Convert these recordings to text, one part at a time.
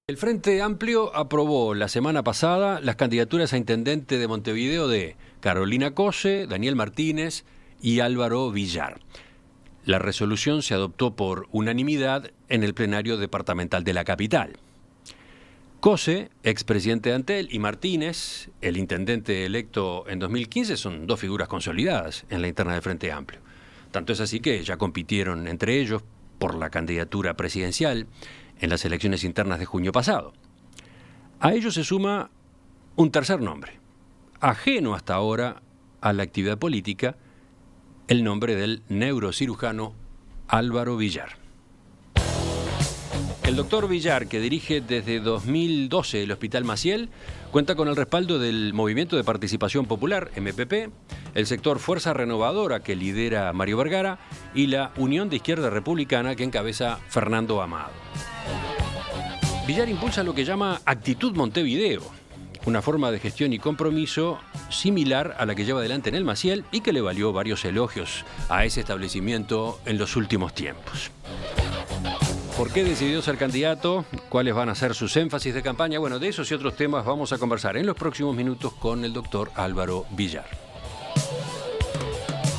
El Frente Amplio aprobó la semana pasada las candidaturas a intendente de Montevideo de Carolina Cose, Daniel Martínez y Álvaro Villar. La resolución se adoptó por unanimidad en el plenario departamental de la capital. Cose, expresidente de Antel, y Martínez, el intendente electo en 2015, son dos figuras consolidadas en la interna del Frente Amplio. Tanto es así que ya compitieron entre ellos por la candidatura presidencial en las elecciones internas de junio pasado. A ello se suma un tercer nombre, ajeno hasta ahora a la actividad política, el nombre del neurocirujano Álvaro Villar. El doctor Villar, que dirige desde 2012 el Hospital Maciel, cuenta con el respaldo del Movimiento de Participación Popular, MPP, el sector Fuerza Renovadora, que lidera Mario Vergara, y la Unión de Izquierda Republicana, que encabeza Fernando Amado. Villar impulsa lo que llama Actitud Montevideo, una forma de gestión y compromiso similar a la que lleva adelante en el Maciel y que le valió varios elogios a ese establecimiento en los últimos tiempos. ¿Por qué decidió ser candidato? ¿Cuáles van a ser sus énfasis de campaña? Bueno, de esos y otros temas vamos a conversar en los próximos minutos con el doctor Álvaro Villar.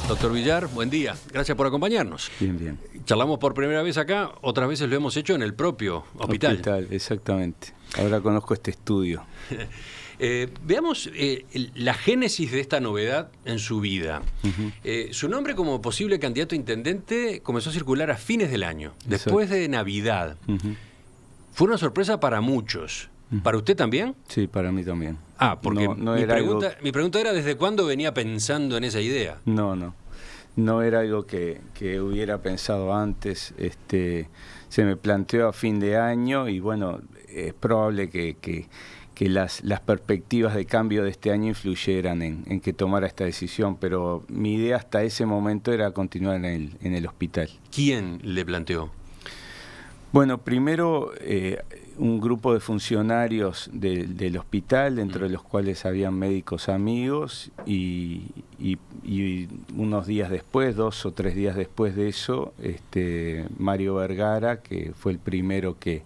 Doctor Villar, buen día. Gracias por acompañarnos. Bien, bien. Charlamos por primera vez acá, otras veces lo hemos hecho en el propio hospital. Exactamente. Ahora conozco este estudio. Veamos la génesis de esta novedad en su vida. Su nombre como posible candidato a intendente comenzó a circular a fines del año, después de Navidad. Fue una sorpresa para muchos. ¿Para usted también? Sí, para mí también. Porque mi pregunta era ¿desde cuándo venía pensando en esa idea? No era algo que hubiera pensado antes. Se me planteó a fin de año y bueno, es probable que las perspectivas de cambio de este año influyeran en que tomara esta decisión, pero mi idea hasta ese momento era continuar en el hospital. ¿Quién le planteó? Bueno, primero un grupo de funcionarios del hospital, dentro de los cuales habían médicos amigos, y unos días después, 2 o 3 días después de eso, Mario Vergara, que fue el primero que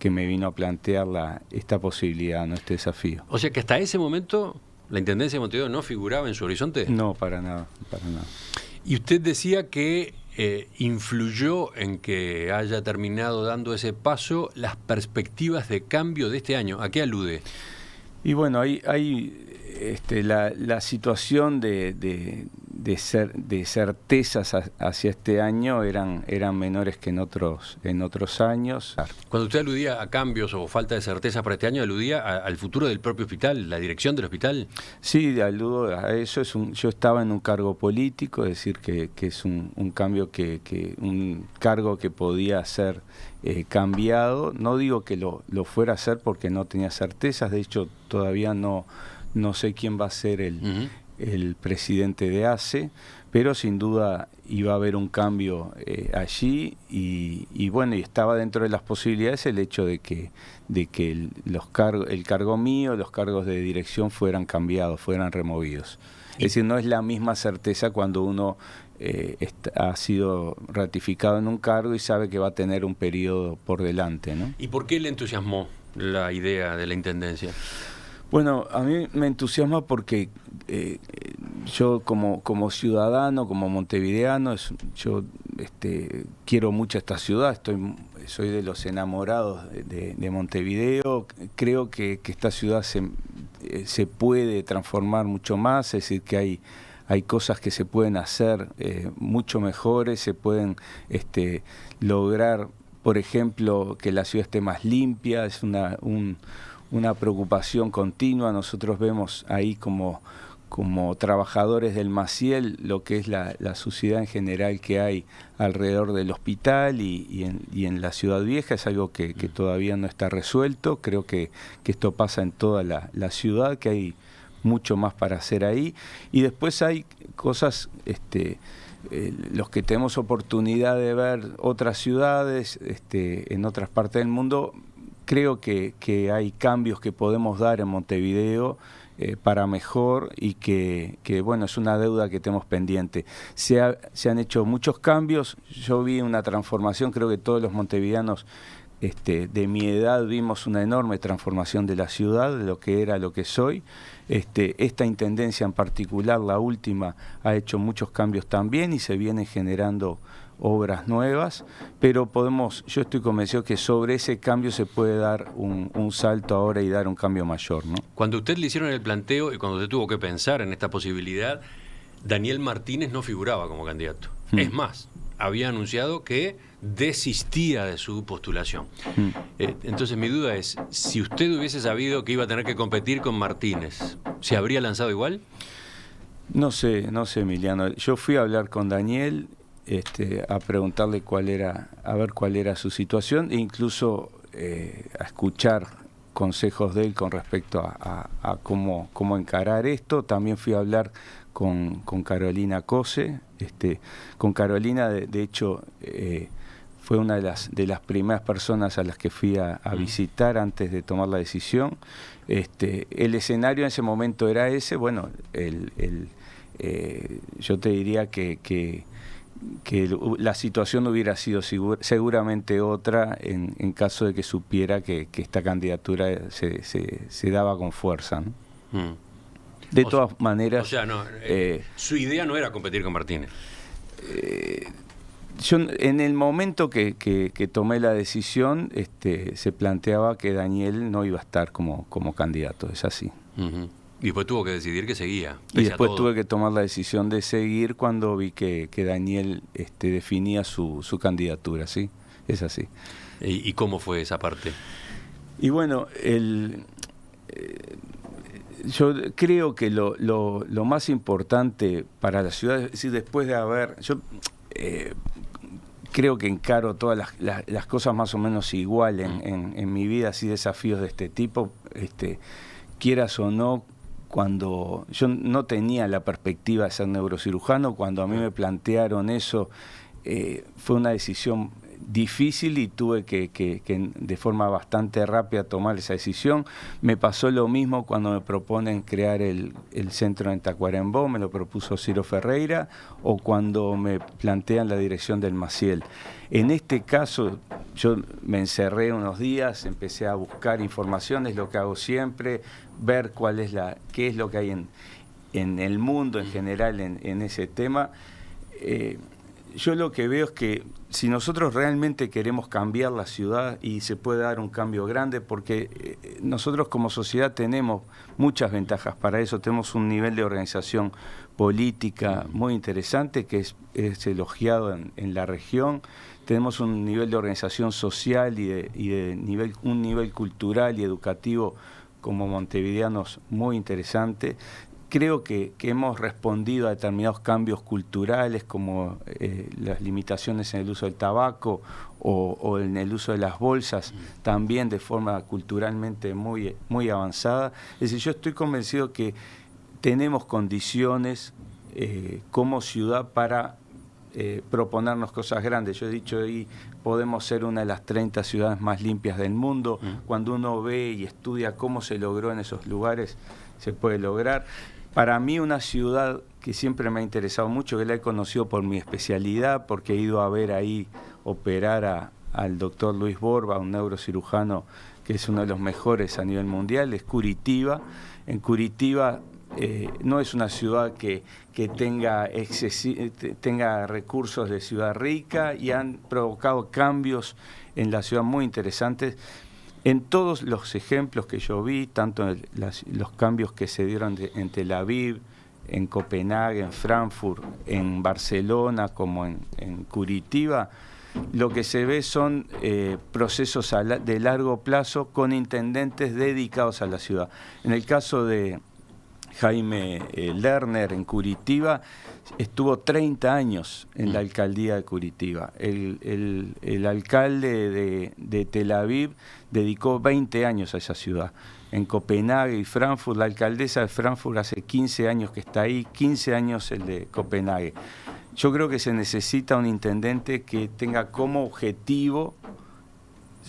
me vino a plantear esta posibilidad, ¿no? Este desafío. O sea que hasta ese momento la Intendencia de Montevideo no figuraba en su horizonte. No, para nada, para nada. Y usted decía que influyó en que haya terminado dando ese paso las perspectivas de cambio de este año. ¿A qué alude? Y bueno, hay la situación de certezas hacia este año eran menores que en otros años. Cuando usted aludía a cambios o falta de certeza para este año, ¿aludía al futuro del propio hospital, la dirección del hospital? Sí, aludo a eso. Yo estaba en un cargo político, es decir, que es un cambio un cargo que podía ser cambiado. No digo que lo fuera a hacer porque no tenía certezas, de hecho todavía no sé quién va a ser el presidente de ACE, pero sin duda iba a haber un cambio allí y bueno, y estaba dentro de las posibilidades el hecho de que el cargo mío, los cargos de dirección fueran cambiados, fueran removidos. Es decir, no es la misma certeza cuando uno ha sido ratificado en un cargo y sabe que va a tener un periodo por delante, ¿no? ¿Y por qué le entusiasmó la idea de la intendencia? Bueno, a mí me entusiasma porque yo como ciudadano, como montevideano, yo quiero mucho esta ciudad, soy de los enamorados de Montevideo, creo que esta ciudad se puede transformar mucho más, es decir, que hay cosas que se pueden hacer mucho mejores, se pueden lograr, por ejemplo, que la ciudad esté más limpia, es una preocupación continua. Nosotros vemos ahí como trabajadores del Maciel lo que es la suciedad en general que hay alrededor del hospital y en la Ciudad Vieja. Es algo que todavía no está resuelto. Creo que esto pasa en toda la ciudad, que hay mucho más para hacer ahí. Y después hay cosas, los que tenemos oportunidad de ver otras ciudades en otras partes del mundo, creo que hay cambios que podemos dar en Montevideo para mejor y que bueno, es una deuda que tenemos pendiente. Se han hecho muchos cambios, yo vi una transformación, creo que todos los montevideanos de mi edad vimos una enorme transformación de la ciudad, de lo que era, lo que soy. Esta intendencia en particular, la última, ha hecho muchos cambios también y se vienen generando obras nuevas, pero yo estoy convencido que sobre ese cambio se puede dar un salto ahora y dar un cambio mayor, ¿no? Cuando usted le hicieron el planteo y cuando usted tuvo que pensar en esta posibilidad, Daniel Martínez no figuraba como candidato. Es más, había anunciado que desistía de su postulación. Entonces mi duda es, si usted hubiese sabido que iba a tener que competir con Martínez, ¿se habría lanzado igual? No sé, Emiliano. Yo fui a hablar con Daniel, a preguntarle a ver cuál era su situación, e incluso a escuchar consejos de él con respecto a cómo encarar esto. También fui a hablar con Carolina Cose. Con Carolina, de hecho, fue una de las primeras personas a las que fui a visitar antes de tomar la decisión. El escenario en ese momento era ese. Bueno, yo te diría que la situación hubiera sido seguramente otra en caso de que supiera que esta candidatura se daba con fuerza, ¿no? De todas maneras... O sea, su idea no era competir con Martínez. Yo en el momento que tomé la decisión, se planteaba que Daniel no iba a estar como candidato, es así. Y después tuvo que decidir que seguía. Y después tuve que tomar la decisión de seguir cuando vi que Daniel definía su candidatura, ¿sí? Es así. ¿Y cómo fue esa parte? Y bueno, yo creo que lo más importante para la ciudad, es decir, después de haber... creo que encaro todas las cosas más o menos igual en mi vida, así desafíos de este tipo, quieras o no. Cuando yo no tenía la perspectiva de ser neurocirujano, cuando a mí me plantearon eso, fue una decisión difícil y tuve que de forma bastante rápida tomar esa decisión. Me pasó lo mismo cuando me proponen crear el centro en Tacuarembó, me lo propuso Ciro Ferreira, o cuando me plantean la dirección del Maciel. En este caso, yo me encerré unos días, empecé a buscar informaciones, lo que hago siempre, ver qué es lo que hay en el mundo en general en ese tema. Yo lo que veo es que si nosotros realmente queremos cambiar la ciudad, y se puede dar un cambio grande, porque nosotros como sociedad tenemos muchas ventajas para eso, tenemos un nivel de organización política muy interesante que es elogiado en la región, tenemos un nivel de organización social un nivel cultural y educativo como montevideanos muy interesante. Creo que hemos respondido a determinados cambios culturales, como las limitaciones en el uso del tabaco o en el uso de las bolsas, también de forma culturalmente muy, muy avanzada. Es decir, yo estoy convencido que tenemos condiciones como ciudad para proponernos cosas grandes. Yo he dicho ahí, podemos ser una de las 30 ciudades más limpias del mundo. Cuando uno ve y estudia cómo se logró en esos lugares, se puede lograr. Para mí, una ciudad que siempre me ha interesado mucho, que la he conocido por mi especialidad, porque he ido a ver ahí operar al doctor Luis Borba, un neurocirujano que es uno de los mejores a nivel mundial, es Curitiba. En Curitiba no es una ciudad que tenga recursos de ciudad rica, y han provocado cambios en la ciudad muy interesantes. En todos los ejemplos que yo vi, tanto los cambios que se dieron en Tel Aviv, en Copenhague, en Frankfurt, en Barcelona, como en Curitiba, lo que se ve son procesos de largo plazo con intendentes dedicados a la ciudad. En el caso de Jaime Lerner en Curitiba, estuvo 30 años en la alcaldía de Curitiba. El alcalde de Tel Aviv dedicó 20 años a esa ciudad. En Copenhague y Frankfurt, la alcaldesa de Frankfurt hace 15 años que está ahí, 15 años el de Copenhague. Yo creo que se necesita un intendente que tenga como objetivo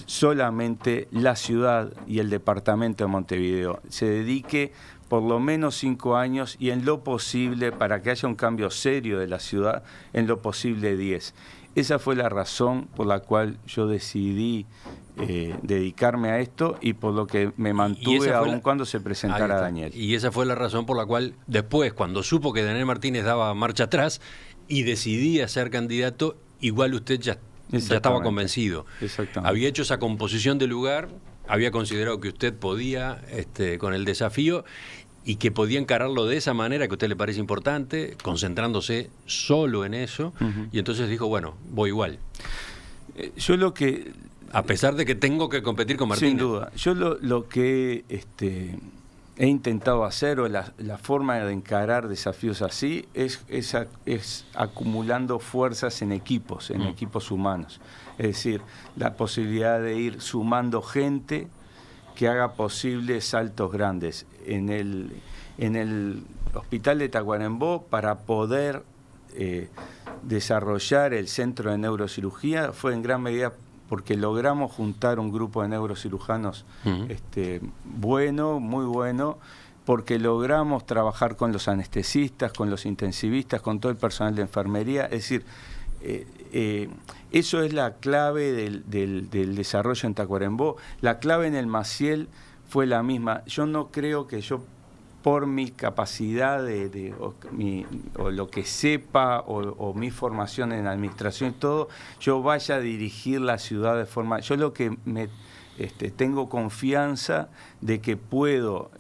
solamente la ciudad y el departamento de Montevideo. Se dedique por lo menos 5 años y en lo posible, para que haya un cambio serio de la ciudad, en lo posible 10. Esa fue la razón por la cual yo decidí dedicarme a esto y por lo que me mantuve aún cuando se presentara Daniel. Y esa fue la razón por la cual después, cuando supo que Daniel Martínez daba marcha atrás y decidía ser candidato, igual usted ya estaba convencido. Exactamente. Había hecho esa composición de lugar, había considerado que usted podía con el desafío y que podía encararlo de esa manera que a usted le parece importante, concentrándose solo en eso, y entonces dijo, bueno, voy igual. Yo lo que... A pesar de que tengo que competir con Martínez. Sin duda. Yo lo que he intentado hacer, o la forma de encarar desafíos así, es acumulando fuerzas en equipos humanos. Es decir, la posibilidad de ir sumando gente que haga posibles saltos grandes. En el hospital de Tacuarembó, para poder desarrollar el centro de neurocirugía, fue en gran medida porque logramos juntar un grupo de neurocirujanos bueno, muy bueno, porque logramos trabajar con los anestesistas, con los intensivistas, con todo el personal de enfermería. Es decir, eso es la clave del desarrollo en Tacuarembó. La clave en el Maciel fue la misma. Yo no creo que yo, por mi capacidad o lo que sepa o mi formación en administración y todo, yo vaya a dirigir la ciudad de forma... Yo lo que tengo confianza de que puedo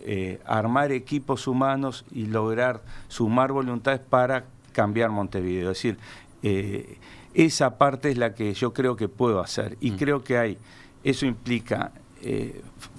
armar equipos humanos y lograr sumar voluntades para cambiar Montevideo. Es decir, esa parte es la que yo creo que puedo hacer, y creo que eso implica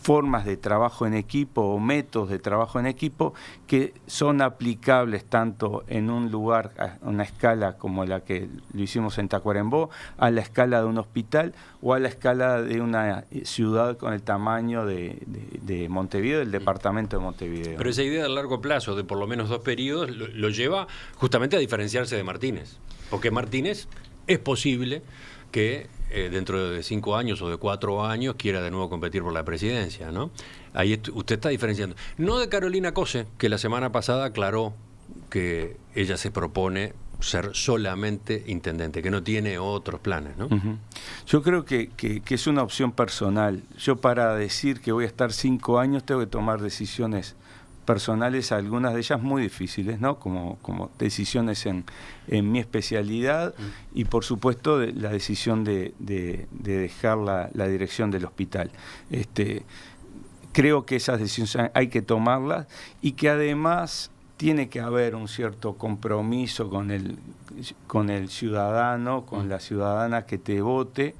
formas de trabajo en equipo o métodos de trabajo en equipo que son aplicables tanto en un lugar, a una escala como la que lo hicimos en Tacuarembó, a la escala de un hospital o a la escala de una ciudad con el tamaño de Montevideo, del departamento de Montevideo. Pero esa idea de largo plazo, de por lo menos 2 periodos, lo lleva justamente a diferenciarse de Martínez, porque Martínez es posible que dentro de 5 años o de 4 años quiera de nuevo competir por la presidencia, ¿no? Ahí usted está diferenciando. No de Carolina Cose, que la semana pasada aclaró que ella se propone ser solamente intendente, que no tiene otros planes, ¿no? Yo creo que es una opción personal. Yo, para decir que voy a estar 5 años, tengo que tomar decisiones personales, algunas de ellas muy difíciles, ¿no? Como decisiones en mi especialidad, y por supuesto la decisión de dejar la dirección del hospital. Creo que esas decisiones hay que tomarlas, y que además tiene que haber un cierto compromiso con el ciudadano, con la ciudadana que te vote,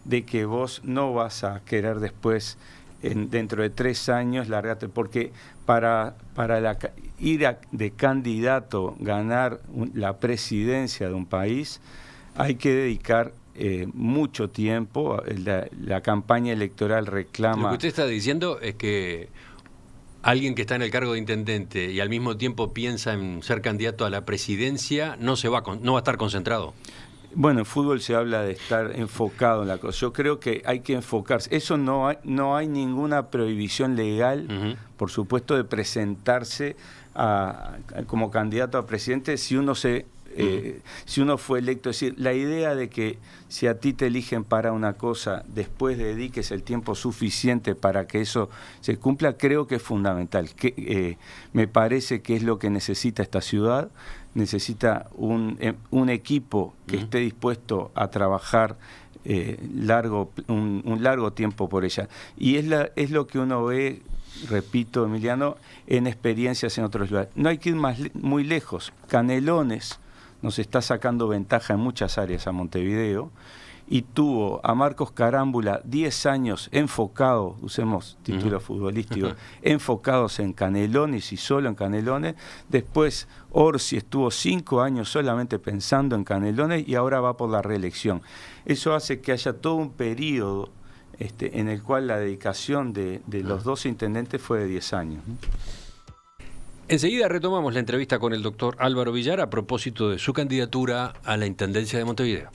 de que vos no vas a querer después, dentro de 3 años, largarte, porque para ir de candidato, ganar la presidencia de un país, hay que dedicar mucho tiempo. La campaña electoral reclama... Lo que usted está diciendo es que alguien que está en el cargo de intendente y al mismo tiempo piensa en ser candidato a la presidencia no va a estar concentrado. Bueno, en fútbol se habla de estar enfocado en la cosa. Yo creo que hay que enfocarse. Eso no hay ninguna prohibición legal, por supuesto, de presentarse como candidato a presidente si uno si uno fue electo. Es decir, la idea de que si a ti te eligen para una cosa, después dediques el tiempo suficiente para que eso se cumpla, creo que es fundamental. Me parece que es lo que necesita esta ciudad. Necesita un equipo que esté dispuesto a trabajar un largo tiempo por ella. Y es lo que uno ve, repito, Emiliano, en experiencias en otros lugares. No hay que ir muy lejos. Canelones nos está sacando ventaja en muchas áreas a Montevideo, y tuvo a Marcos Carámbula 10 años enfocado, usemos título futbolístico, enfocados en Canelones y solo en Canelones. Después Orsi estuvo 5 años solamente pensando en Canelones y ahora va por la reelección. Eso hace que haya todo un periodo en el cual la dedicación de los 2 intendentes fue de 10 años, ¿no? Enseguida retomamos la entrevista con el doctor Álvaro Villar a propósito de su candidatura a la Intendencia de Montevideo.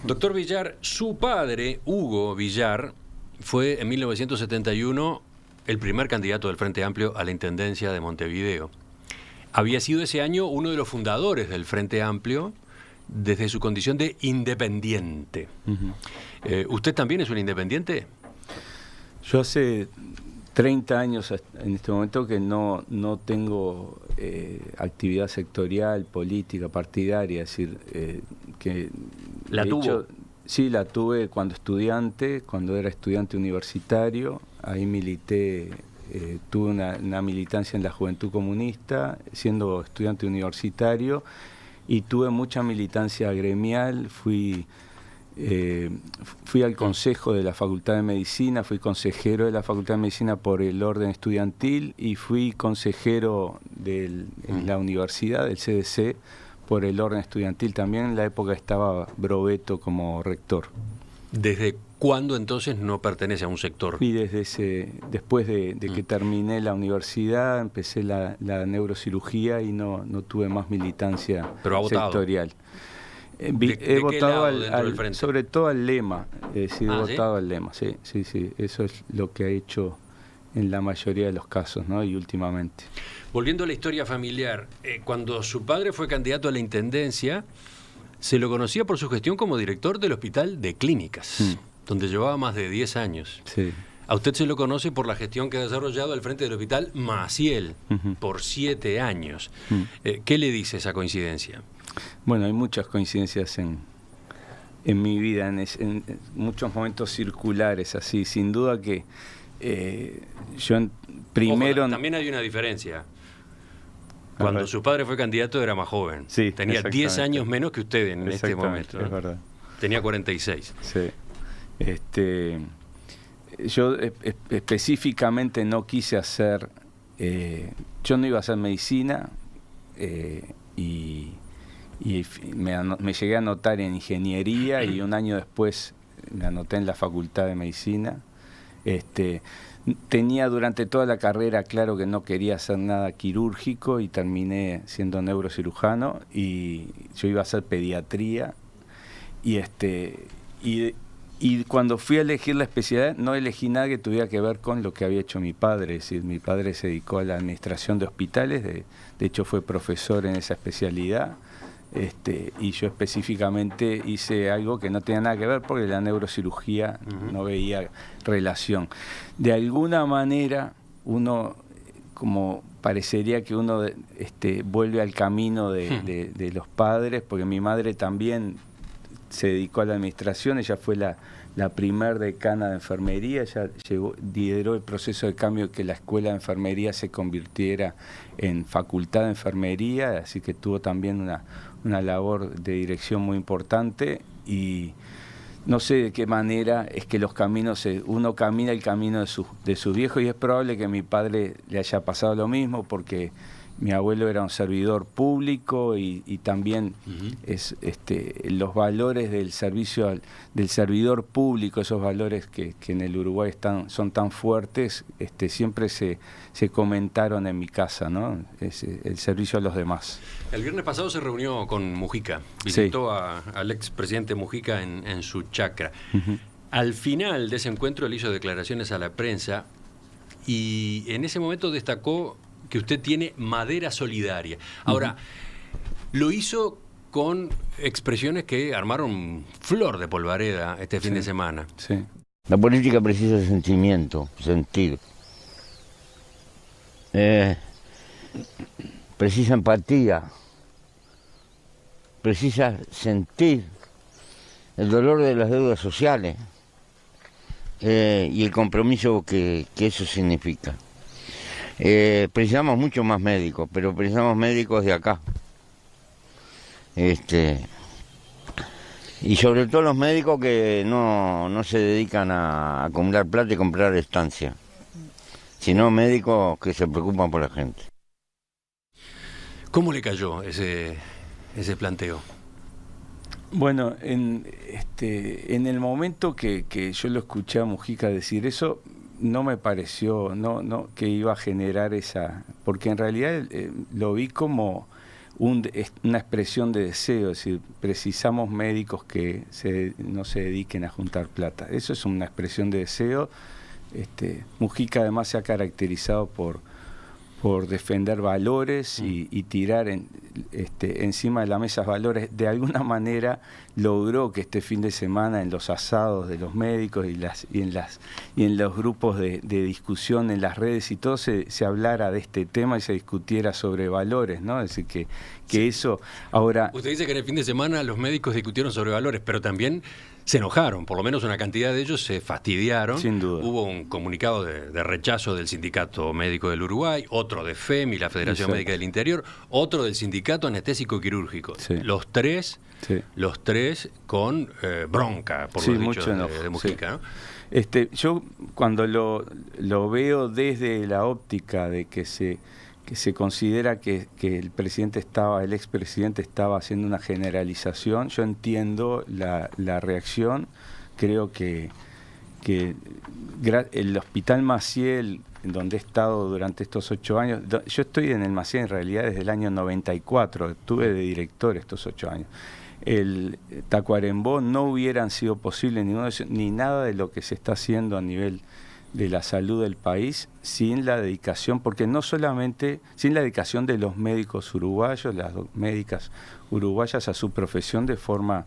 Doctor Villar, su padre, Hugo Villar, fue en 1971 el primer candidato del Frente Amplio a la Intendencia de Montevideo. Había sido ese año uno de los fundadores del Frente Amplio, desde su condición de independiente. ¿Usted también es un independiente? Yo hace 30 años en este momento que no tengo actividad sectorial, política, partidaria, es decir, que... ¿La tuvo? Sí, la tuve cuando era estudiante universitario, ahí milité, tuve una militancia en la Juventud Comunista, siendo estudiante universitario, y tuve mucha militancia gremial, fui al consejo de la Facultad de Medicina, fui consejero de la Facultad de Medicina por el orden estudiantil y fui consejero en la universidad, del CDC, por el orden estudiantil. También en la época estaba Brovetto como rector. ¿Desde cuándo entonces no pertenece a un sector? Y después de que terminé la universidad, empecé la neurocirugía y no tuve más militancia sectorial. He votado sobre todo al lema, he votado al lema, sí, eso es lo que ha hecho en la mayoría de los casos, ¿no? Y últimamente. Volviendo a la historia familiar, cuando su padre fue candidato a la intendencia, se lo conocía por su gestión como director del Hospital de Clínicas, donde llevaba más de 10 años. Sí. A usted se lo conoce por la gestión que ha desarrollado al frente del Hospital Maciel, por 7 años. ¿Qué le dice esa coincidencia? Bueno, hay muchas coincidencias en mi vida, en muchos momentos circulares, así. Sin duda que yo primero... Ojo, también hay una diferencia. Cuando su padre fue candidato era más joven. Sí, tenía 10 años menos que usted en este momento, ¿no? Es verdad. Tenía 46. Sí. Yo específicamente no quise hacer... yo no iba a hacer medicina y me llegué a anotar en ingeniería y un año después me anoté en la Facultad de Medicina. Tenía durante toda la carrera claro que no quería hacer nada quirúrgico y terminé siendo neurocirujano y yo iba a hacer pediatría y cuando fui a elegir la especialidad no elegí nada que tuviera que ver con lo que había hecho mi padre. Es decir, mi padre se dedicó a la administración de hospitales, de hecho fue profesor en esa especialidad. Y yo específicamente hice algo que no tenía nada que ver porque la neurocirugía no veía relación. De alguna manera uno, como parecería que uno vuelve al camino de los padres, porque mi madre también se dedicó a la administración, ella fue la primer decana de enfermería, ella lideró el proceso de cambio que la escuela de enfermería se convirtiera en facultad de enfermería, así que tuvo también una labor de dirección muy importante y no sé de qué manera es que los caminos, uno camina el camino de sus viejos y es probable que a mi padre le haya pasado lo mismo porque mi abuelo era un servidor público y también los valores del servicio del servidor público, esos valores que en el Uruguay son tan fuertes, siempre se comentaron en mi casa, ¿no? El servicio a los demás. El viernes pasado se reunió con Mujica, visitó al expresidente Mujica en su chacra. Al final de ese encuentro él hizo declaraciones a la prensa y en ese momento destacó que usted tiene madera solidaria. Ahora, lo hizo con expresiones que armaron flor de polvareda este fin de semana. Sí. La política precisa sentimiento, sentir. Precisa empatía. Precisa sentir el dolor de las deudas sociales y el compromiso que eso significa. Precisamos mucho más médicos, pero precisamos médicos de acá. Y sobre todo los médicos que no se dedican a acumular plata y comprar estancia, sino médicos que se preocupan por la gente. ¿Cómo le cayó ese planteo? Bueno, en el momento que yo lo escuché a Mujica decir eso, no me pareció que iba a generar porque en realidad lo vi como una expresión de deseo, es decir, precisamos médicos que no se dediquen a juntar plata. Eso es una expresión de deseo. Mujica además se ha caracterizado por por defender valores y tirar encima de la mesa valores. De alguna manera logró que este fin de semana en los asados de los médicos y en los grupos de discusión en las redes y todo se hablara de este tema y se discutiera sobre valores, ¿no? Es decir, que sí. Eso ahora... Usted dice que en el fin de semana los médicos discutieron sobre valores, pero también se enojaron, por lo menos una cantidad de ellos se fastidiaron. Sin duda. Hubo un comunicado de rechazo del Sindicato Médico del Uruguay, otro de FEMI, la Federación Exacto. Médica del Interior, otro del Sindicato Anestésico Quirúrgico. Sí. Los tres con bronca, por sí, los mucho dichos enojo, de Mujica, sí. ¿No? Yo cuando lo veo desde la óptica de que se considera que el expresidente estaba haciendo una generalización, yo entiendo la reacción. Creo que el Hospital Maciel, en donde he estado durante estos 8 años, yo estoy en el Maciel en realidad desde el año 94, estuve de director estos 8 años. El Tacuarembó no hubieran sido posibles ni nada de lo que se está haciendo a nivel de la salud del país sin la dedicación, porque no solamente sin la dedicación de los médicos uruguayos, las médicas uruguayas a su profesión de forma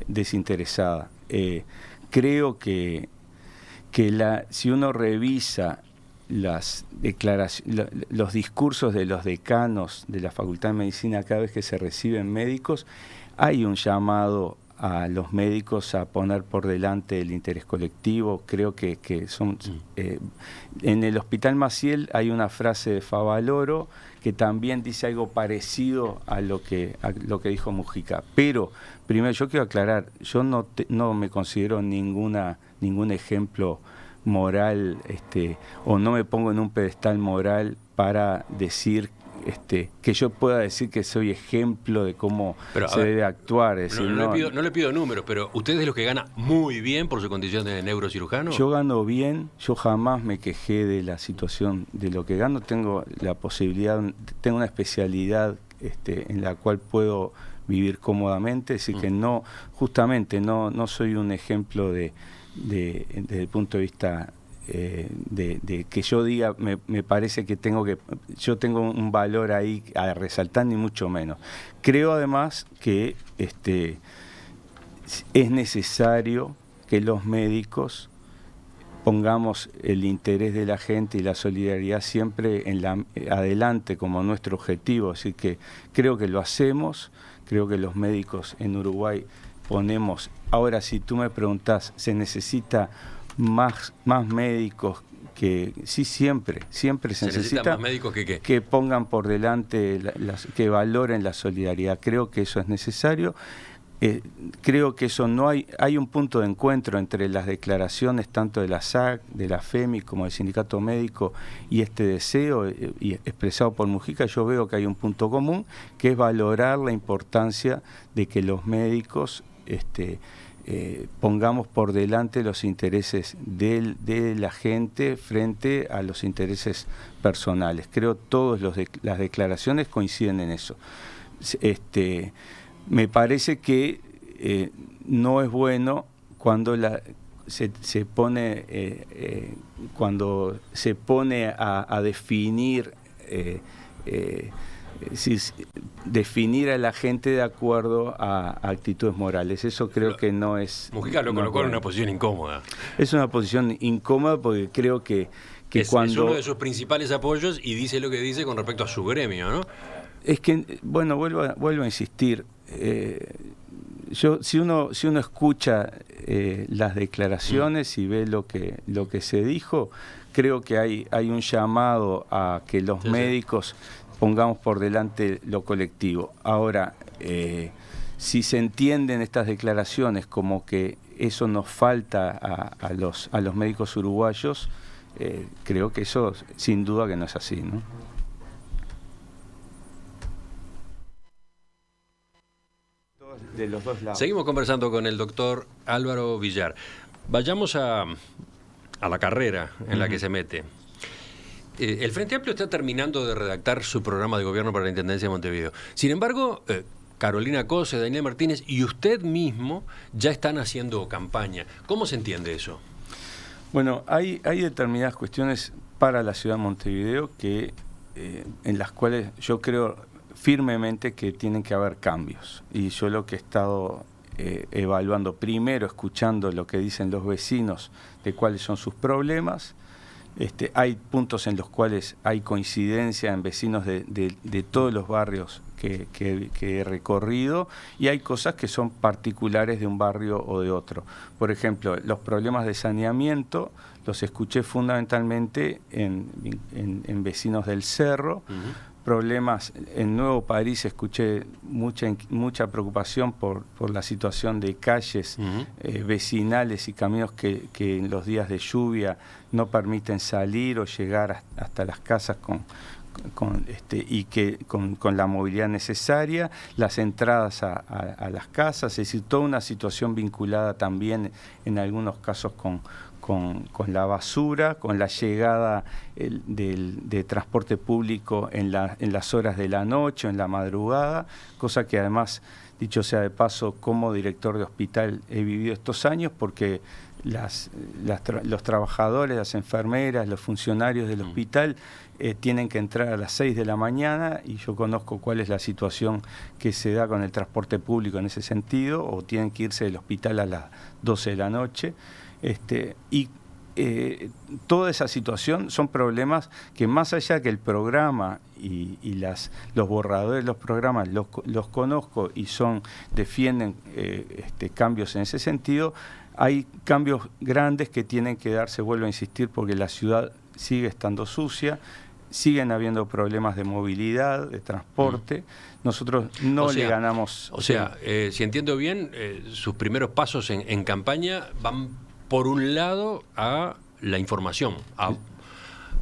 desinteresada. Creo que si uno revisa las declaraciones, los discursos de los decanos de la Facultad de Medicina cada vez que se reciben médicos, hay un llamado a los médicos a poner por delante el interés colectivo. Creo que son... en el Hospital Maciel hay una frase de Favaloro que también dice algo parecido a lo que dijo Mujica. Pero, primero, yo quiero aclarar, yo no me considero ningún ejemplo moral, o no me pongo en un pedestal moral para decir que yo pueda decir que soy ejemplo de cómo se debe actuar. Es decir, no le pido números, pero ¿usted es de los que gana muy bien por su condición de neurocirujano? Yo gano bien, yo jamás me quejé de la situación de lo que gano. Tengo la posibilidad, tengo una especialidad en la cual puedo vivir cómodamente, es decir, que no soy un ejemplo desde el punto de vista de que yo diga, me parece que yo tengo un valor ahí a resaltar, ni mucho menos. Creo además que es necesario que los médicos pongamos el interés de la gente y la solidaridad siempre adelante como nuestro objetivo. Así que creo que lo hacemos, creo que los médicos en Uruguay ponemos... Ahora, si tú me preguntás, ¿se necesita más médicos? Que sí, siempre se necesita más médicos que pongan por delante, que valoren la solidaridad. Creo que eso es necesario. Creo que eso hay un punto de encuentro entre las declaraciones tanto de la SAC, de la FEMI como del Sindicato Médico y este deseo y expresado por Mujica. Yo veo que hay un punto común, que es valorar la importancia de que los médicos pongamos por delante los intereses de la gente frente a los intereses personales. Creo todas las declaraciones coinciden en eso. Me parece que no es bueno cuando se pone a definir definir a la gente de acuerdo a actitudes morales. Eso creo que no es... Mujica lo colocó en una posición incómoda. Es una posición incómoda porque creo que es uno de sus principales apoyos y dice lo que dice con respecto a su gremio, ¿no? Es que, bueno, vuelvo a insistir. Si uno escucha las declaraciones y ve lo que se dijo, creo que hay un llamado a que los médicos pongamos por delante lo colectivo. Ahora, si se entienden estas declaraciones como que eso nos falta a los médicos uruguayos, creo que eso sin duda que no es así, ¿no? De los dos lados. Seguimos conversando con el doctor Álvaro Villar. Vayamos a la carrera en la que se mete. El Frente Amplio está terminando de redactar su programa de gobierno para la Intendencia de Montevideo. Sin embargo, Carolina Cose, Daniel Martínez y usted mismo ya están haciendo campaña. ¿Cómo se entiende eso? Bueno, hay determinadas cuestiones para la ciudad de Montevideo que en las cuales yo creo firmemente que tienen que haber cambios. Y yo lo que he estado evaluando, primero escuchando lo que dicen los vecinos de cuáles son sus problemas. Hay puntos en los cuales hay coincidencia en vecinos de todos los barrios que he recorrido, y hay cosas que son particulares de un barrio o de otro. Por ejemplo, los problemas de saneamiento los escuché fundamentalmente en vecinos del Cerro. Problemas en Nuevo París, escuché mucha preocupación por la situación de calles vecinales y caminos que en los días de lluvia no permiten salir o llegar hasta las casas con la movilidad necesaria, las entradas a las casas, es decir, toda una situación vinculada también en algunos casos con la basura, con la llegada de transporte público en las horas de la noche o en la madrugada, cosa que además, dicho sea de paso, como director de hospital he vivido estos años, porque los trabajadores, las enfermeras, los funcionarios del hospital tienen que entrar a las 6 de la mañana, y yo conozco cuál es la situación que se da con el transporte público en ese sentido, o tienen que irse del hospital a las 12 de la noche. Toda esa situación son problemas que, más allá que el programa y los borradores de los programas los conozco y defienden cambios en ese sentido, hay cambios grandes que tienen que darse, vuelvo a insistir, porque la ciudad sigue estando sucia, siguen habiendo problemas de movilidad, de transporte. Nosotros le ganamos. O sea, si entiendo bien, sus primeros pasos en campaña van por un lado a la información,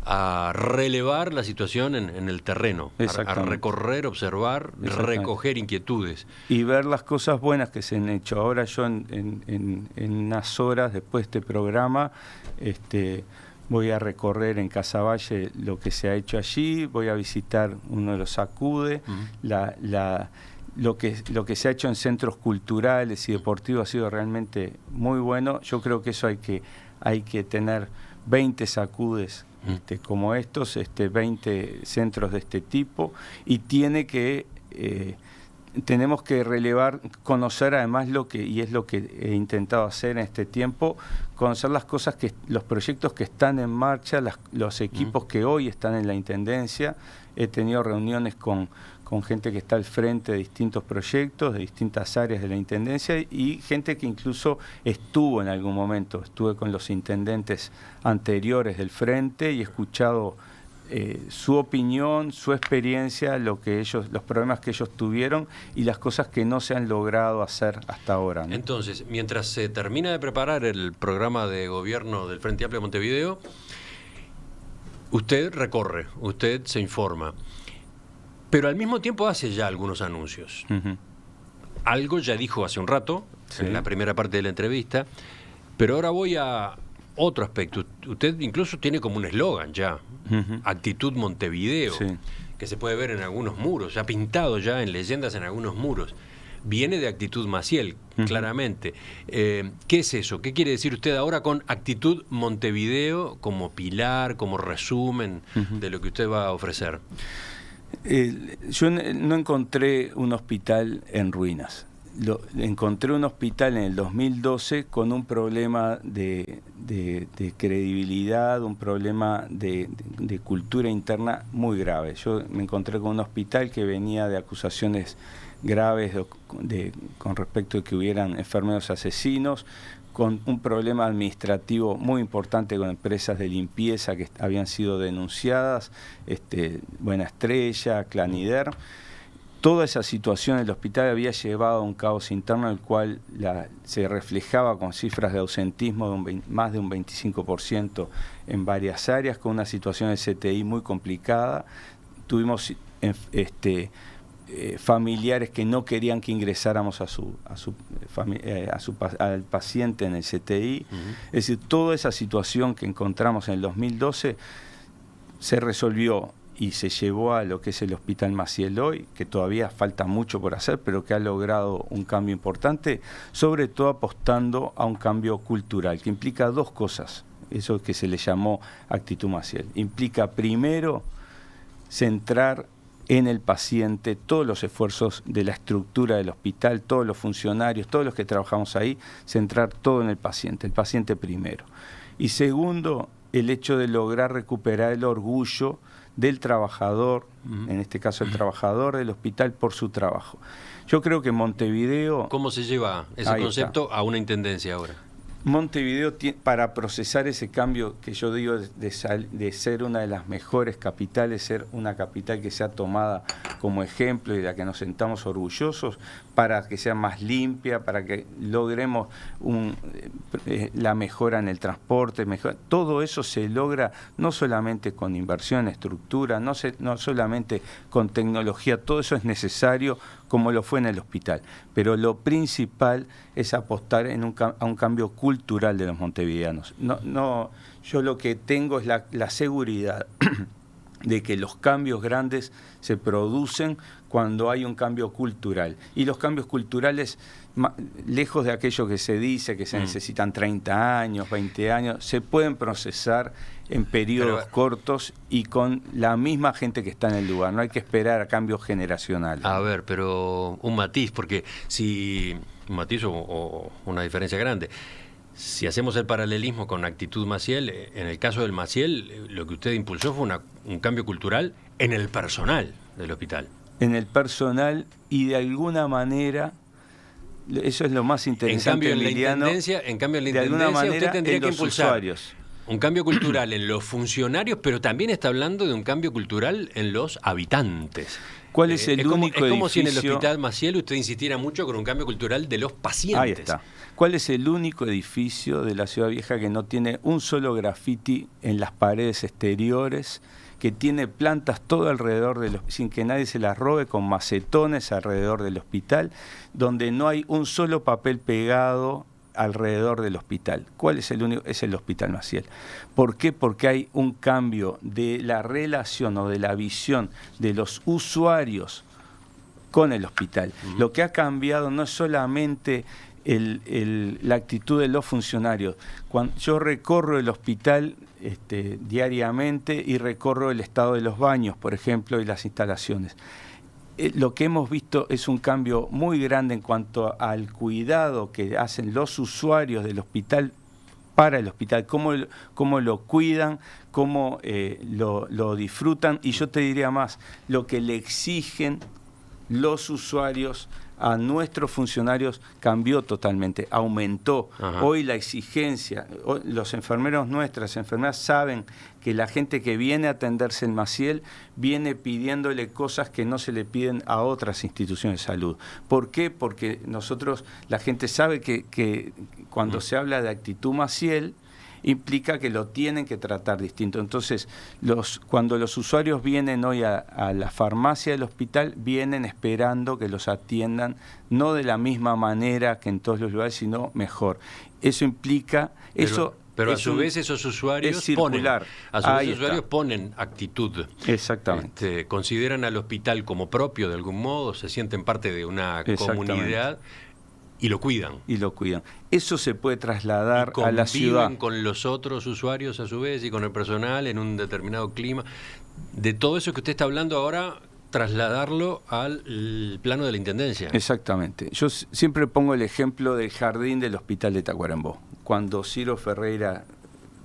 a relevar la situación en el terreno, a recorrer, observar, recoger inquietudes. Y ver las cosas buenas que se han hecho. Ahora yo en unas horas después de este programa voy a recorrer en Casaballe lo que se ha hecho allí, voy a visitar uno de los ACUDE, lo que se ha hecho en centros culturales y deportivos ha sido realmente muy bueno. Yo creo que eso hay que tener 20 SACUDES como estos, 20 centros de este tipo, y tenemos que relevar, conocer además y es lo que he intentado hacer en este tiempo, conocer las cosas, los proyectos que están en marcha, los equipos que hoy están en la Intendencia. He tenido reuniones con gente que está al frente de distintos proyectos, de distintas áreas de la Intendencia, y gente que incluso estuvo en algún momento. Estuve con los intendentes anteriores del frente y he escuchado su opinión, su experiencia, los problemas que ellos tuvieron y las cosas que no se han logrado hacer hasta ahora, ¿no? Entonces, mientras se termina de preparar el programa de gobierno del Frente Amplio de Montevideo, usted recorre, usted se informa, pero al mismo tiempo hace ya algunos anuncios. Algo ya dijo hace un rato, en la primera parte de la entrevista, pero ahora voy a otro aspecto. Usted incluso tiene como un eslogan ya, Actitud Montevideo, que se puede ver en algunos muros, ya pintado ya en leyendas en algunos muros. Viene de Actitud Maciel, claramente. ¿Qué es eso? ¿Qué quiere decir usted ahora con Actitud Montevideo como pilar, como resumen de lo que usted va a ofrecer? Yo no encontré un hospital en ruinas. Encontré un hospital en el 2012 con un problema de credibilidad, un problema de cultura interna muy grave. Yo me encontré con un hospital que venía de acusaciones graves con respecto a que hubieran enfermeros asesinos, con un problema administrativo muy importante con empresas de limpieza que habían sido denunciadas, Buena Estrella, Clanider. Toda esa situación en el hospital había llevado a un caos interno, en el cual se reflejaba con cifras de ausentismo de más de un 25% en varias áreas, con una situación de CTI muy complicada. Tuvimos familiares que no querían que ingresáramos al paciente en el CTI. Es decir, toda esa situación que encontramos en el 2012 se resolvió y se llevó a lo que es el Hospital Maciel hoy, que todavía falta mucho por hacer, pero que ha logrado un cambio importante, sobre todo apostando a un cambio cultural, que implica dos cosas, eso que se le llamó Actitud Maciel. Implica primero centrar en el paciente todos los esfuerzos de la estructura del hospital, todos los funcionarios, todos los que trabajamos ahí, centrar todo en el paciente primero. Y segundo, el hecho de lograr recuperar el orgullo del trabajador, en este caso el trabajador del hospital, por su trabajo. Yo creo que Montevideo... ¿Cómo se lleva ese concepto a una intendencia ahora? Montevideo, para procesar ese cambio que yo digo de ser una de las mejores capitales, ser una capital que sea tomada como ejemplo y de la que nos sentamos orgullosos, para que sea más limpia, para que logremos la mejora en el transporte, todo eso se logra no solamente con inversión en estructura, no solamente con tecnología, todo eso es necesario como lo fue en el hospital, pero lo principal es apostar a un cambio cultural de los montevideanos. Yo lo que tengo es la seguridad de que los cambios grandes se producen cuando hay un cambio cultural. Y los cambios culturales, lejos de aquello que se dice, que se necesitan 30 años, 20 años, se pueden procesar en periodos cortos y con la misma gente que está en el lugar. No hay que esperar a cambios generacionales. A ver, pero un matiz, porque si... Un matiz o una diferencia grande. Si hacemos el paralelismo con Actitud Maciel, en el caso del Maciel, lo que usted impulsó fue un cambio cultural en el personal del hospital. En el personal y de alguna manera, eso es lo más interesante, Emiliano. En cambio, en la intendencia usted tendría que impulsar usuarios. Un cambio cultural en los funcionarios, pero también está hablando de un cambio cultural en los habitantes. ¿Cuál es el único edificio? Es como si en el Hospital Maciel usted insistiera mucho con un cambio cultural de los pacientes. Ahí está. ¿Cuál es el único edificio de la Ciudad Vieja que no tiene un solo grafiti en las paredes exteriores, que tiene plantas todo alrededor, sin que nadie se las robe, con macetones alrededor del hospital, donde no hay un solo papel pegado alrededor del hospital? ¿Cuál es el único? Es el Hospital Maciel. ¿Por qué? Porque hay un cambio de la relación o de la visión de los usuarios con el hospital. Lo que ha cambiado no es solamente la actitud de los funcionarios. Cuando yo recorro el hospital diariamente y recorro el estado de los baños, por ejemplo, y las instalaciones. Lo que hemos visto es un cambio muy grande en cuanto al cuidado que hacen los usuarios del hospital para el hospital, cómo lo cuidan, cómo lo disfrutan, y yo te diría más, lo que le exigen los usuarios a nuestros funcionarios cambió totalmente, aumentó. Ajá. Hoy la exigencia, los enfermeros, nuestras enfermeras saben que la gente que viene a atenderse en Maciel viene pidiéndole cosas que no se le piden a otras instituciones de salud. ¿Por qué? Porque la gente sabe que cuando se habla de Actitud Maciel, implica que lo tienen que tratar distinto. Entonces, cuando los usuarios vienen hoy a la farmacia del hospital, vienen esperando que los atiendan no de la misma manera que en todos los lugares, sino mejor. Eso implica... Pero a su vez esos usuarios ponen actitud. Exactamente. Consideran al hospital como propio de algún modo, se sienten parte de una comunidad y lo cuidan. Eso se puede trasladar a la ciudad. Conviven con los otros usuarios a su vez y con el personal en un determinado clima. De todo eso que usted está hablando ahora, trasladarlo al plano de la intendencia. Exactamente. Yo siempre pongo el ejemplo del jardín del Hospital de Tacuarembó. Cuando Ciro Ferreira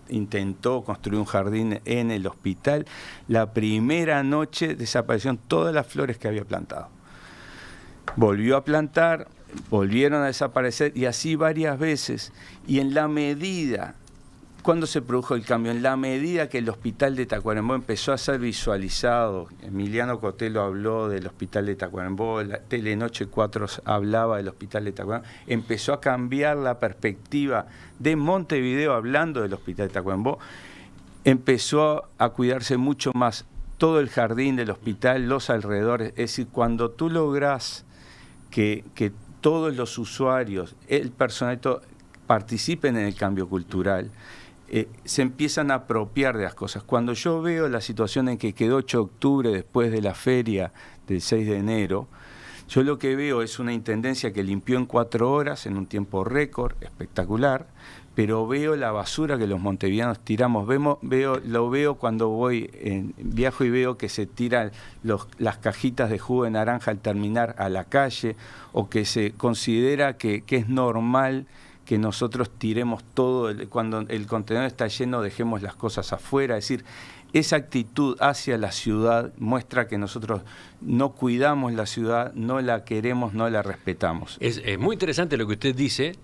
intentó construir un jardín en el hospital, la primera noche desaparecieron todas las flores que había plantado. Volvió a plantar, volvieron a desaparecer, y así varias veces. Y en la medida, ¿cuándo se produjo el cambio? En la medida que el hospital de Tacuarembó empezó a ser visualizado. Emiliano Cotelo habló del hospital de Tacuarembó, la Telenoche 4 hablaba del hospital de Tacuarembó, empezó a cambiar la perspectiva de Montevideo hablando del hospital de Tacuarembó, empezó a cuidarse mucho más todo el jardín del hospital, los alrededores. Es decir, cuando tú lográs que todos los usuarios, el personal, participen en el cambio cultural, se empiezan a apropiar de las cosas. Cuando yo veo la situación en que quedó 8 de octubre después de la feria del 6 de enero, Yo lo que veo es una intendencia que limpió en 4 horas, en un tiempo récord, espectacular, pero veo la basura que los montevideanos tiramos. Lo veo cuando viajo y veo que se tiran las cajitas de jugo de naranja al terminar a la calle, o que se considera que es normal que nosotros tiremos todo, cuando el contenedor está lleno dejemos las cosas afuera. Es decir, esa actitud hacia la ciudad muestra que nosotros no cuidamos la ciudad, no la queremos, no la respetamos. Es muy interesante lo que usted dice,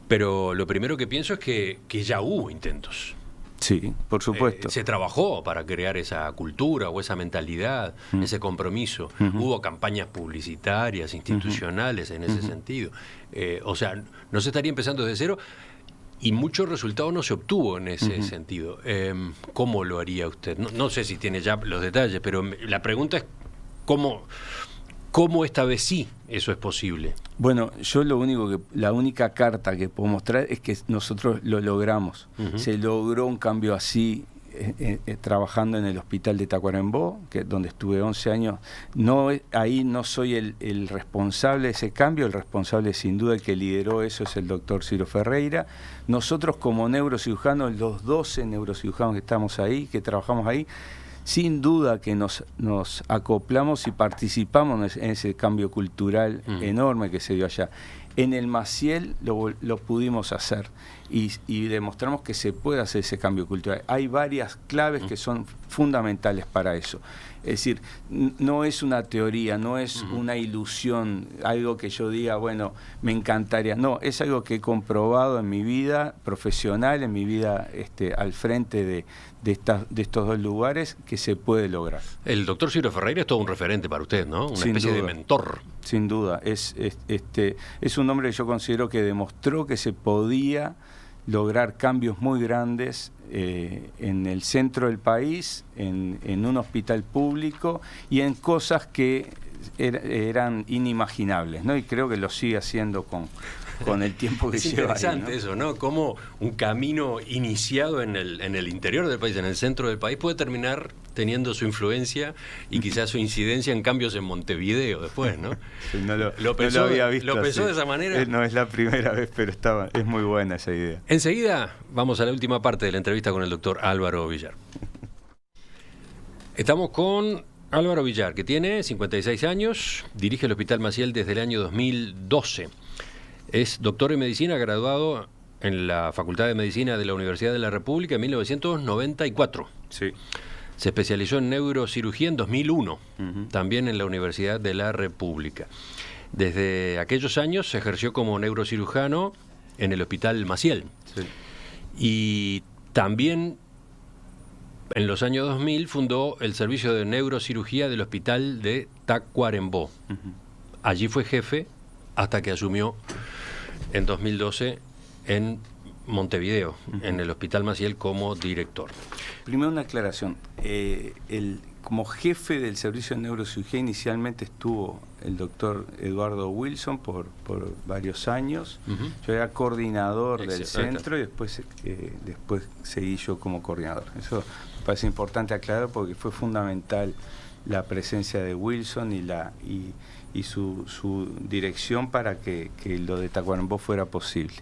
pero lo primero que pienso es que ya hubo intentos. Sí, por supuesto. Se trabajó para crear esa cultura o esa mentalidad, ese compromiso. Hubo campañas publicitarias, institucionales en ese sentido. O sea, no se estaría empezando desde cero y mucho resultado no se obtuvo en ese sentido. ¿Cómo lo haría usted? No sé si tiene ya los detalles, pero la pregunta es ¿cómo esta vez sí eso es posible? Bueno, yo la única carta que puedo mostrar es que nosotros lo logramos. Se logró un cambio así trabajando en el hospital de Tacuarembó, donde estuve 11 años. Ahí no soy el responsable de ese cambio, el responsable sin duda, el que lideró eso es el doctor Ciro Ferreira. Nosotros como neurocirujanos, los 12 neurocirujanos que estamos ahí, que trabajamos ahí, sin duda que nos acoplamos y participamos en ese cambio cultural enorme que se dio allá. En el Maciel lo pudimos hacer y demostramos que se puede hacer ese cambio cultural. Hay varias claves que son fundamentales para eso. Es decir, no es una teoría, no es una ilusión, algo que yo diga, bueno, me encantaría. No, es algo que he comprobado en mi vida profesional, en mi vida al frente de estos 2 lugares, que se puede lograr. El doctor Ciro Ferreira es todo un referente para usted, ¿no? Una especie de mentor. Sin duda. Es un hombre que yo considero que demostró que se podía lograr cambios muy grandes en el centro del país, en un hospital público y en cosas que eran inimaginables, ¿no? Y creo que lo sigue haciendo con el tiempo que lleva ahí, ¿no? Es interesante eso, ¿no? Cómo un camino iniciado en el interior del país, en el centro del país, puede terminar teniendo su influencia y quizás su incidencia en cambios en Montevideo después, ¿no? Sí, no lo había visto. ¿Lo pensó de esa manera? No es la primera vez, pero es muy buena esa idea. Enseguida vamos a la última parte de la entrevista con el doctor Álvaro Villar. Estamos con Álvaro Villar, que tiene 56 años, dirige el Hospital Maciel desde el año 2012. Es doctor en medicina, graduado en la Facultad de Medicina de la Universidad de la República en 1994. Sí. Se especializó en neurocirugía en 2001, también en la Universidad de la República. Desde aquellos años se ejerció como neurocirujano en el Hospital Maciel. Sí. Y también en los años 2000 fundó el servicio de neurocirugía del Hospital de Tacuarembó. Allí fue jefe hasta que asumió en 2012 en Montevideo, en el Hospital Maciel, como director. Primero una aclaración. Como jefe del servicio de neurocirugía inicialmente estuvo el doctor Eduardo Wilson por varios años. Yo era coordinador del centro y después seguí yo como coordinador. Eso me parece importante aclarar porque fue fundamental la presencia de Wilson y su dirección para que lo de Tacuarembó fuera posible.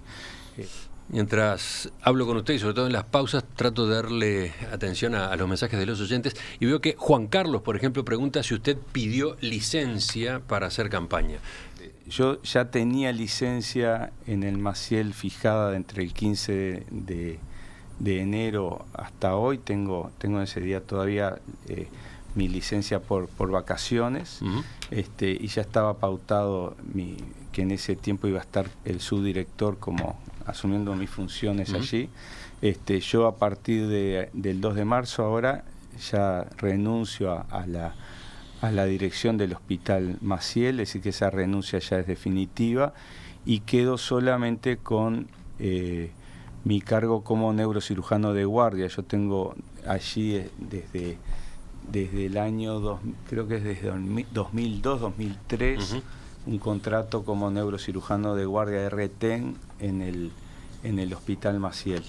Mientras hablo con usted y sobre todo en las pausas trato de darle atención a los mensajes de los oyentes y veo que Juan Carlos, por ejemplo, pregunta si usted pidió licencia para hacer campaña. Yo ya tenía licencia en el Maciel fijada entre el 15 de enero hasta hoy. Tengo ese día todavía mi licencia por vacaciones. Y ya estaba pautado que en ese tiempo iba a estar el subdirector como asumiendo mis funciones allí. Yo a partir del 2 de marzo ahora ya renuncio a la dirección del Hospital Maciel, es decir que esa renuncia ya es definitiva y quedo solamente con mi cargo como neurocirujano de guardia. Yo tengo allí desde el año, creo que es desde 2002, 2003, un contrato como neurocirujano de guardia de RETEN en en el Hospital Maciel.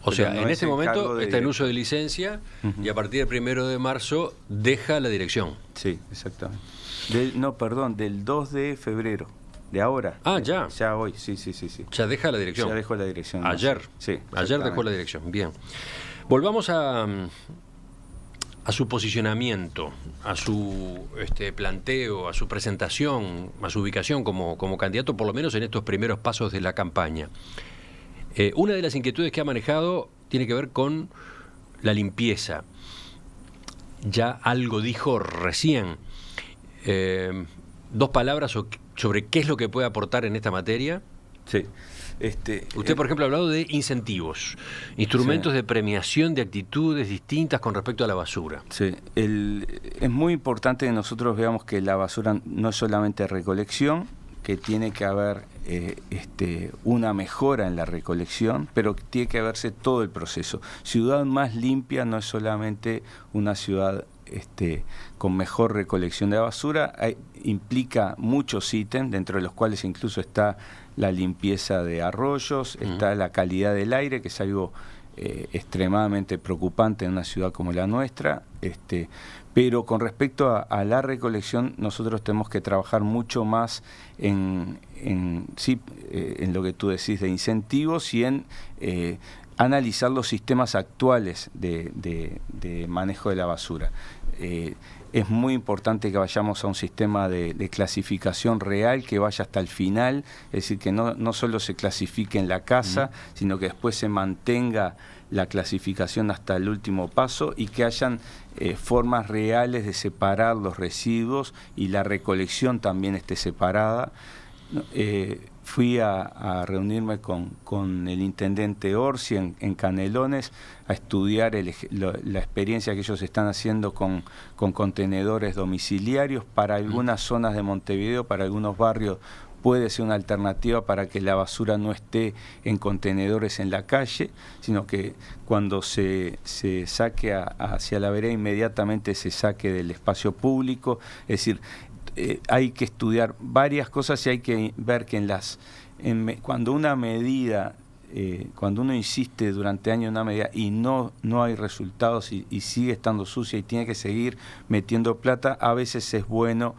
O sea, no en es este el momento cargo de está en director. uso de licencia Ujú. y a partir del 1 de marzo deja la dirección. Sí, exactamente. Del 2 de febrero, de ahora. Ah, ya. Ya hoy, sí. Ya deja la dirección. Ya dejó la dirección. Ayer. Sí, Ayer dejó exactamente. la dirección. Bien. Volvamos a su posicionamiento, a su planteo, a su presentación, a su ubicación como candidato, por lo menos en estos primeros pasos de la campaña. Una de las inquietudes que ha manejado tiene que ver con la limpieza. Ya algo dijo recién. 2 palabras sobre qué es lo que puede aportar en esta materia. Sí. Usted, por ejemplo, ha hablado de incentivos, instrumentos Sí. de premiación de actitudes distintas con respecto a la basura. Sí, es muy importante que nosotros veamos que la basura no es solamente recolección, que tiene que haber una mejora en la recolección, pero tiene que verse todo el proceso. Ciudad más limpia no es solamente una ciudad con mejor recolección de basura, implica muchos ítems, dentro de los cuales incluso está la limpieza de arroyos, está la calidad del aire, que es algo extremadamente preocupante en una ciudad como la nuestra, pero con respecto a la recolección nosotros tenemos que trabajar mucho más en lo que tú decís de incentivos y en analizar los sistemas actuales de manejo de la basura. Es muy importante que vayamos a un sistema de clasificación real que vaya hasta el final, es decir, que no solo se clasifique en la casa, sino que después se mantenga la clasificación hasta el último paso y que hayan formas reales de separar los residuos y la recolección también esté separada. Fui a reunirme con el intendente Orsi en Canelones a estudiar la experiencia que ellos están haciendo con contenedores domiciliarios para algunas zonas de Montevideo, para algunos barrios puede ser una alternativa para que la basura no esté en contenedores en la calle, sino que cuando se saque hacia la vereda inmediatamente se saque del espacio público. Es decir, hay que estudiar varias cosas y hay que ver que cuando una medida, cuando uno insiste durante años en una medida y no hay resultados y sigue estando sucia y tiene que seguir metiendo plata, a veces es bueno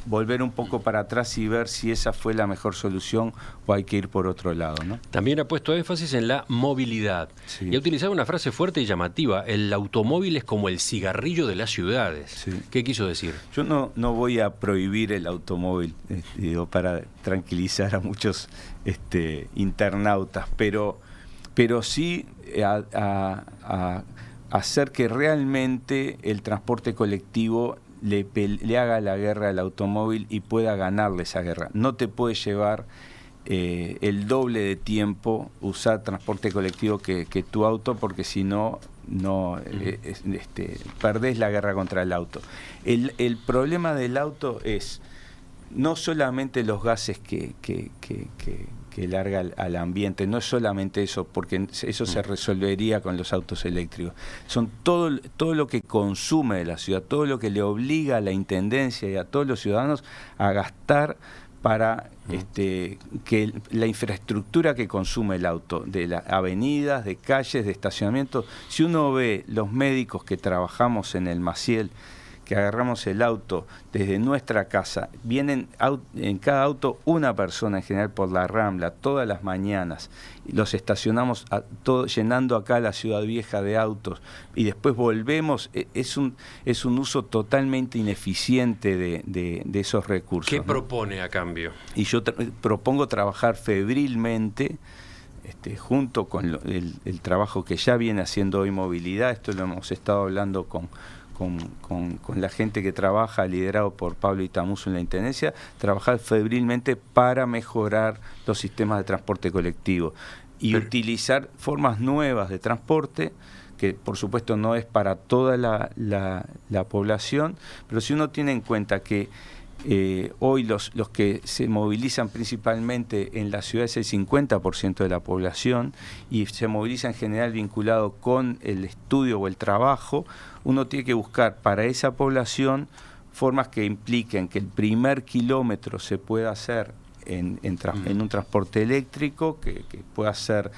volver un poco para atrás y ver si esa fue la mejor solución o hay que ir por otro lado, ¿no? También ha puesto énfasis en la movilidad. Sí. Y ha utilizado una frase fuerte y llamativa: el automóvil es como el cigarrillo de las ciudades. Sí. ¿Qué quiso decir? Yo no voy a prohibir el automóvil, digo, para tranquilizar a muchos internautas, pero sí a hacer que realmente el transporte colectivo le haga la guerra al automóvil y pueda ganarle esa guerra. No te puede llevar el doble de tiempo usar transporte colectivo que tu auto, porque si no perdés la guerra contra el auto. El problema del auto es no solamente los gases que larga al ambiente, no es solamente eso, porque eso se resolvería con los autos eléctricos, son todo lo que consume de la ciudad, todo lo que le obliga a la intendencia y a todos los ciudadanos a gastar para que la infraestructura que consume el auto, de las avenidas, de calles, de estacionamiento. Si uno ve los médicos que trabajamos en el Maciel, que agarramos el auto desde nuestra casa, vienen en cada auto una persona en general por la Rambla todas las mañanas, los estacionamos llenando acá la ciudad vieja de autos y después volvemos, es un uso totalmente ineficiente de esos recursos. ¿Qué ¿no? propone a cambio? Y yo propongo trabajar febrilmente junto con el trabajo que ya viene haciendo hoy Movilidad. Esto lo hemos estado hablando con la gente que trabaja, liderado por Pablo Itamuso en la Intendencia, trabajar febrilmente para mejorar los sistemas de transporte colectivo y utilizar formas nuevas de transporte, que por supuesto no es para toda la población, pero si uno tiene en cuenta que hoy los que se movilizan principalmente en la ciudad es el 50% de la población y se moviliza en general vinculado con el estudio o el trabajo, uno tiene que buscar para esa población formas que impliquen que el primer kilómetro se pueda hacer en un transporte eléctrico que pueda ser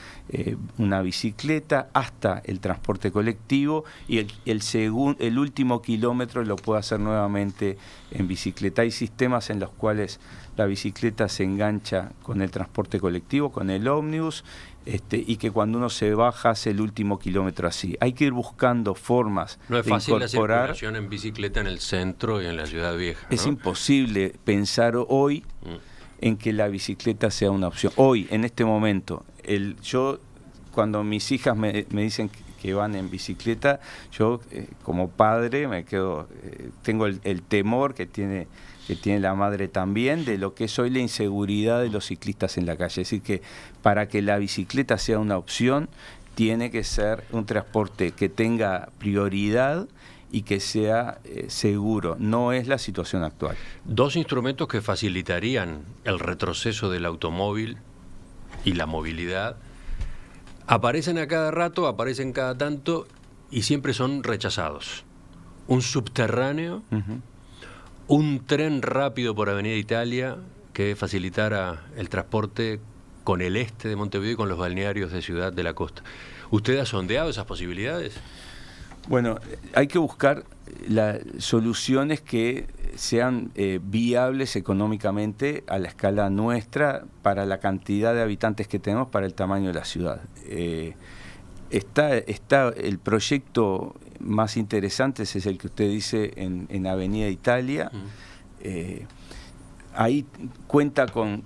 una bicicleta, hasta el transporte colectivo, y el último kilómetro lo puede hacer nuevamente en bicicleta. Hay sistemas en los cuales la bicicleta se engancha con el transporte colectivo, con el ómnibus, y que cuando uno se baja hace el último kilómetro así. Hay que ir buscando formas no es de fácil incorporar. la circulación en bicicleta en el centro y en la ciudad vieja, ¿no? Es imposible pensar hoy en que la bicicleta sea una opción. Hoy, en este momento, yo cuando mis hijas me dicen que van en bicicleta, yo como padre me quedo, tengo el temor que tiene la madre también, de lo que es hoy la inseguridad de los ciclistas en la calle. Es decir, que para que la bicicleta sea una opción, tiene que ser un transporte que tenga prioridad y que sea seguro. No es la situación actual. Dos instrumentos que facilitarían el retroceso del automóvil y la movilidad aparecen a cada rato, aparecen cada tanto y siempre son rechazados. Un subterráneo, un tren rápido por Avenida Italia que facilitara el transporte con el este de Montevideo y con los balnearios de Ciudad de la Costa. ¿Usted ha sondeado esas posibilidades? Bueno, hay que buscar soluciones que sean viables económicamente a la escala nuestra, para la cantidad de habitantes que tenemos, para el tamaño de la ciudad. Está el proyecto más interesante, es el que usted dice en Avenida Italia. Ahí cuenta con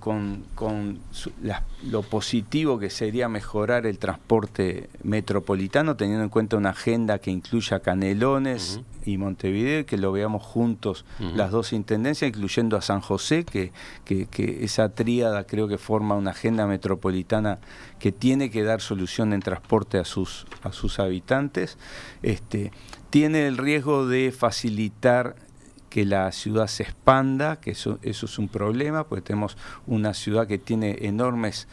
lo positivo que sería mejorar el transporte metropolitano, teniendo en cuenta una agenda que incluya Canelones y Montevideo, y que lo veamos juntos las dos intendencias, incluyendo a San José, que esa tríada creo que forma una agenda metropolitana que tiene que dar solución en transporte a sus habitantes. Tiene el riesgo de facilitar que la ciudad se expanda, que eso es un problema, porque tenemos una ciudad que tiene enormes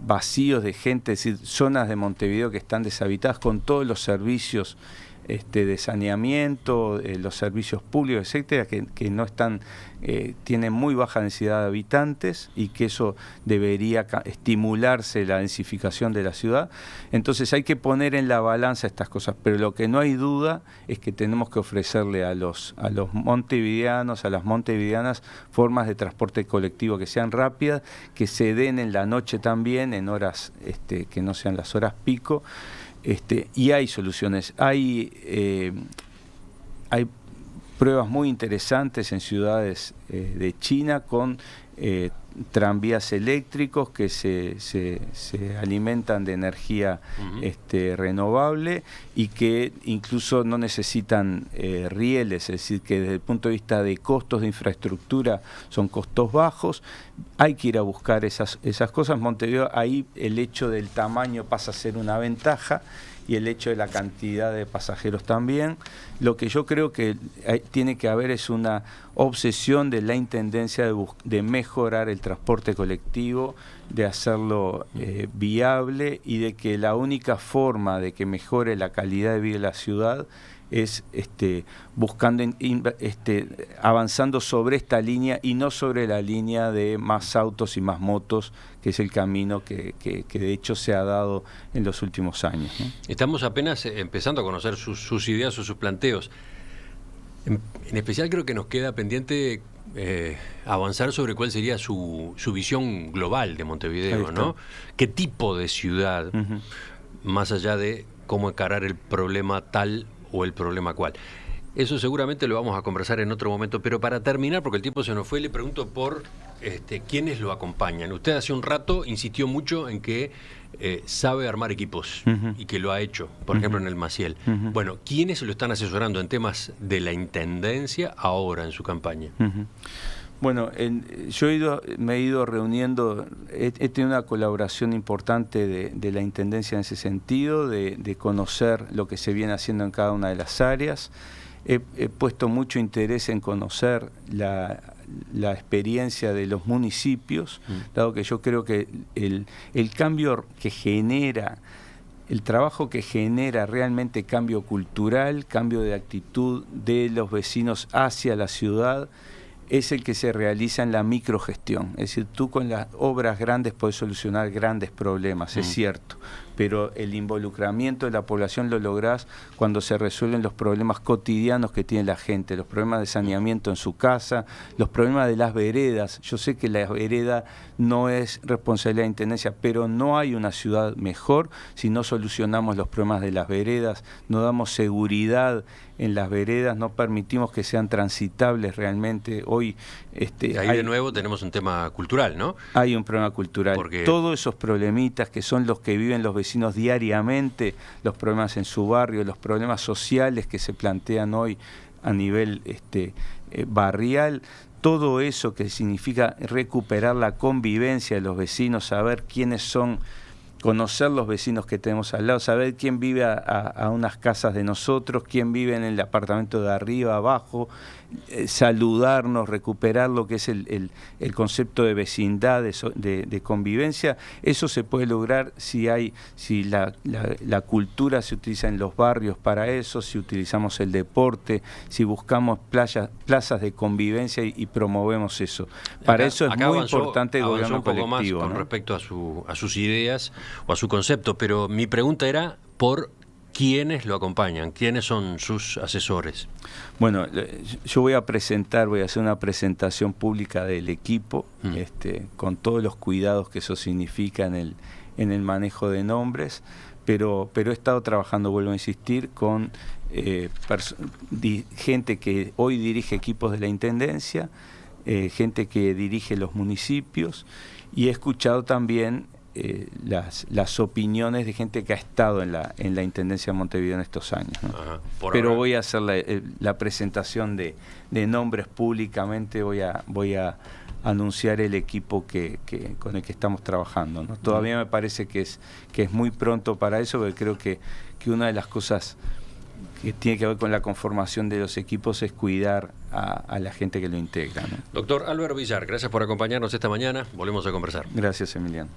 vacíos de gente, es decir, zonas de Montevideo que están deshabitadas, con todos los servicios de saneamiento, los servicios públicos, etcétera, que no están, tienen muy baja densidad de habitantes, y que eso debería estimularse la densificación de la ciudad. Entonces hay que poner en la balanza estas cosas, pero lo que no hay duda es que tenemos que ofrecerle a los montevideanos, a las montevideanas, formas de transporte colectivo que sean rápidas, que se den en la noche también, en horas que no sean las horas pico. Y hay soluciones, hay pruebas muy interesantes en ciudades de China con tranvías eléctricos que se alimentan de energía renovable, y que incluso no necesitan rieles, es decir, que desde el punto de vista de costos de infraestructura son costos bajos. Hay que ir a buscar esas cosas. Montevideo, ahí el hecho del tamaño pasa a ser una ventaja, y el hecho de la cantidad de pasajeros también. Lo que yo creo que tiene que haber es una obsesión de la Intendencia de mejorar el transporte colectivo, de hacerlo viable, y de que la única forma de que mejore la calidad de vida de la ciudad es buscando avanzando sobre esta línea, y no sobre la línea de más autos y más motos, que es el camino que de hecho se ha dado en los últimos años, ¿no? Estamos apenas empezando a conocer sus ideas o sus planteos. En especial creo que nos queda pendiente avanzar sobre cuál sería su visión global de Montevideo, ¿no? ¿Qué tipo de ciudad, más allá de cómo encarar el problema tal o el problema cual? Eso seguramente lo vamos a conversar en otro momento, pero para terminar, porque el tiempo se nos fue, le pregunto por quiénes lo acompañan. Usted hace un rato insistió mucho en que sabe armar equipos y que lo ha hecho, por ejemplo en el Maciel. Bueno, ¿quiénes lo están asesorando en temas de la Intendencia ahora en su campaña? Bueno, yo me he ido reuniendo, he tenido una colaboración importante de la Intendencia en ese sentido, de conocer lo que se viene haciendo en cada una de las áreas. He puesto mucho interés en conocer la experiencia de los municipios, dado que yo creo que el cambio que genera, el trabajo que genera realmente cambio cultural, cambio de actitud de los vecinos hacia la ciudad, es el que se realiza en la microgestión. Es decir, tú con las obras grandes puedes solucionar grandes problemas, es cierto, pero el involucramiento de la población lo lográs cuando se resuelven los problemas cotidianos que tiene la gente, los problemas de saneamiento en su casa, los problemas de las veredas. Yo sé que la vereda no es responsabilidad de la Intendencia, pero no hay una ciudad mejor si no solucionamos los problemas de las veredas, no damos seguridad en las veredas, no permitimos que sean transitables realmente. Hoy ahí de nuevo tenemos un tema cultural, ¿no? Hay un problema cultural. Porque todos esos problemitas que son los que viven los vecinos diariamente, los problemas en su barrio, los problemas sociales que se plantean hoy a nivel barrial, todo eso que significa recuperar la convivencia de los vecinos, saber quiénes son, conocer los vecinos que tenemos al lado, saber quién vive a unas casas de nosotros, quién vive en el apartamento de arriba, abajo, saludarnos, recuperar lo que es el concepto de vecindad, de convivencia. Eso se puede lograr si la cultura se utiliza en los barrios para eso, si utilizamos el deporte, si buscamos plazas de convivencia y promovemos eso. Para eso es muy importante el gobierno colectivo, con respecto a sus ideas o a su concepto, pero mi pregunta era por ¿quiénes lo acompañan? ¿Quiénes son sus asesores? Bueno, yo voy a hacer una presentación pública del equipo, con todos los cuidados que eso significa en el manejo de nombres, pero he estado trabajando, vuelvo a insistir, con gente que hoy dirige equipos de la Intendencia, gente que dirige los municipios, y he escuchado también las opiniones de gente que ha estado en la Intendencia de Montevideo en estos años, ¿no? Pero ahora voy a hacer la presentación de nombres públicamente, voy a anunciar el equipo con el que estamos trabajando, ¿no? Todavía me parece que es muy pronto para eso, porque creo que una de las cosas que tiene que ver con la conformación de los equipos es cuidar a la gente que lo integra, ¿no? Doctor Álvaro Villar, gracias por acompañarnos esta mañana. Volvemos a conversar. Gracias, Emiliano.